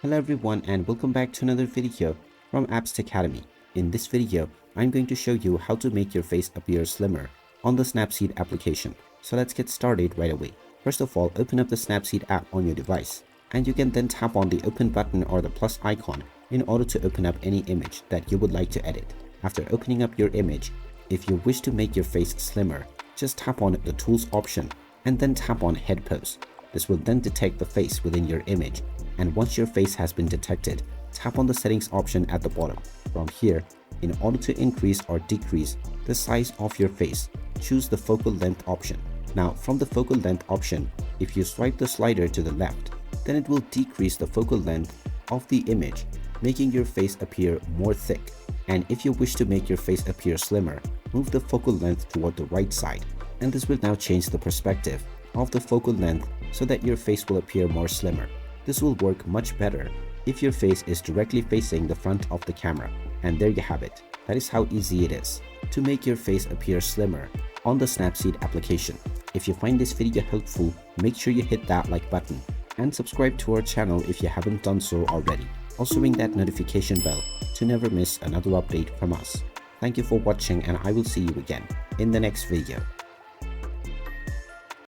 Hello everyone and welcome back to another video from Apps Academy. In this video, I'm going to show you how to make your face appear slimmer on the Snapseed application. So let's get started right away. First of all, open up the Snapseed app on your device and you can then tap on the open button or the plus icon in order to open up any image that you would like to edit. After opening up your image, if you wish to make your face slimmer, just tap on the tools option and then tap on head pose. This will then detect the face within your image, and once your face has been detected, tap on the settings option at the bottom. From here, in order to increase or decrease the size of your face, choose the focal length option. Now from the focal length option, if you swipe the slider to the left, then it will decrease the focal length of the image, making your face appear more thick. And if you wish to make your face appear slimmer, move the focal length toward the right side, and this will now change the perspective of the focal length so that your face will appear more slimmer. This will work much better if your face is directly facing the front of the camera. And there you have it. That is how easy it is to make your face appear slimmer on the Snapseed application. If you find this video helpful, make sure you hit that like button and subscribe to our channel if you haven't done so already. Also ring that notification bell to never miss another update from us. Thank you for watching and I will see you again in the next video.